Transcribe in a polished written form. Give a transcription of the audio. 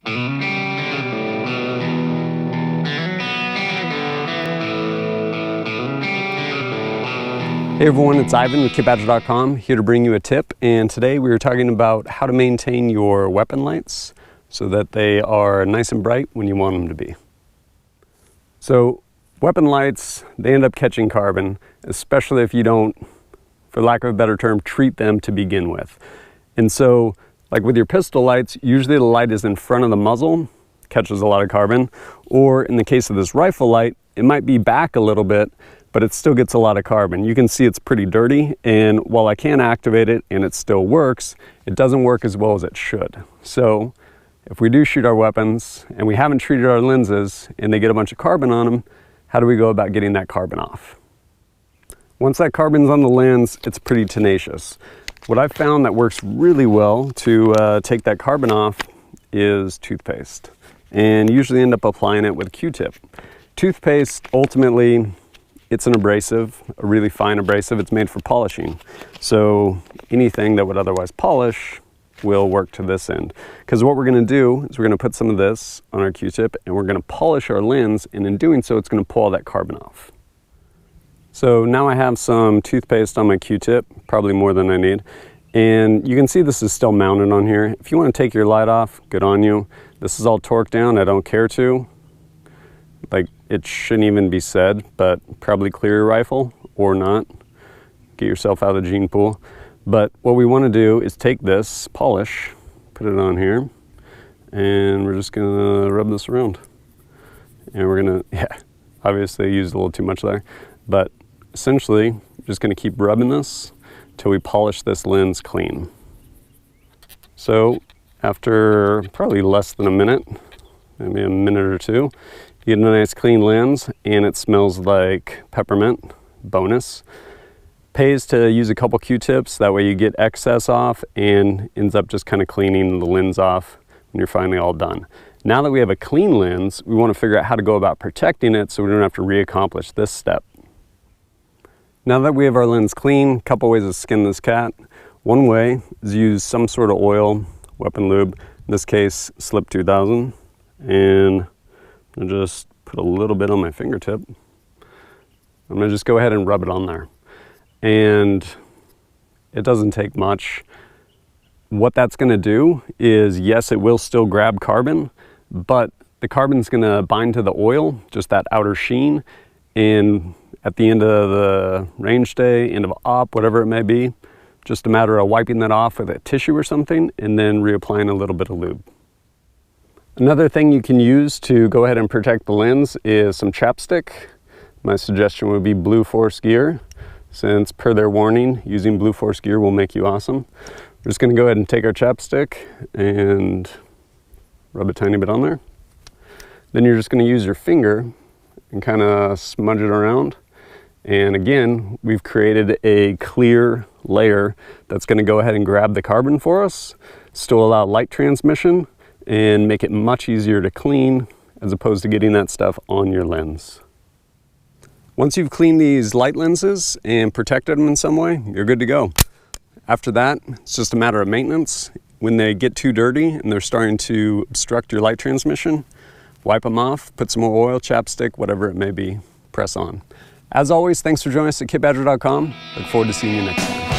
Hey everyone, it's Ivan with kitbadger.com, here to bring you a tip. And today we were talking about how to maintain your weapon lights so that they are nice and bright when you want them to be. So weapon lights, they end up catching carbon, especially if you don't, for lack of a better term, treat them to begin with. And so, like with your pistol lights, usually the light is in front of the muzzle, catches a lot of carbon, or in the case of this rifle light, it might be back a little bit, but it still gets a lot of carbon. You can see it's pretty dirty, and while I can activate it and it still works, it doesn't work as well as it should. So if we do shoot our weapons and we haven't treated our lenses and they get a bunch of carbon on them, how do we go about getting that carbon off? Once that carbon's on the lens, it's pretty tenacious. What I've found that works really well to take that carbon off is toothpaste, and usually end up applying it with a Q-tip. Toothpaste, ultimately, it's an abrasive, a really fine abrasive. It's made for polishing. So anything that would otherwise polish will work to this end. Because what we're gonna do is we're gonna put some of this on our Q-tip and we're gonna polish our lens, and in doing so, it's gonna pull all that carbon off. So now I have some toothpaste on my Q-tip, probably more than I need. And you can see this is still mounted on here. If you wanna take your light off, good on you. This is all torqued down, I don't care to. Like, it shouldn't even be said, but probably clear your rifle or not. Get yourself out of the gene pool. But what we want to do is take this polish, put it on here, and we're just gonna rub this around. And we're gonna, obviously I used a little too much there, but essentially, we're just gonna keep rubbing this till we polish this lens clean. So after probably less than a minute, maybe a minute or two, you get a nice clean lens, and it smells like peppermint. Bonus. Pays to use a couple Q-tips, that way you get excess off and ends up just kind of cleaning the lens off when you're finally all done. Now that we have a clean lens, we want to figure out how to go about protecting it so we don't have to re-accomplish this step. Now that we have our lens clean, a couple ways to skin this cat. One way is use some sort of oil, weapon lube, in this case Slip 2000, and I'll just put a little bit on my fingertip. I'm gonna just go ahead and rub it on there. And it doesn't take much. What that's gonna do is, yes, it will still grab carbon, but the carbon's gonna bind to the oil, just that outer sheen, and at the end of the range day, end of op, whatever it may be, just a matter of wiping that off with a tissue or something, and then reapplying a little bit of lube. Another thing you can use to go ahead and protect the lens is some chapstick. My suggestion would be Blue Force Gear, since per their warning, using Blue Force Gear will make you awesome. We're just gonna go ahead and take our chapstick and rub a tiny bit on there. Then you're just gonna use your finger and kind of smudge it around. And again, we've created a clear layer that's gonna go ahead and grab the carbon for us, still allow light transmission, and make it much easier to clean as opposed to getting that stuff on your lens. Once you've cleaned these light lenses and protected them in some way, you're good to go. After that, it's just a matter of maintenance. When they get too dirty and they're starting to obstruct your light transmission, wipe them off, put some more oil, chapstick, whatever it may be, press on. As always, thanks for joining us at kitbadger.com. Look forward to seeing you next time.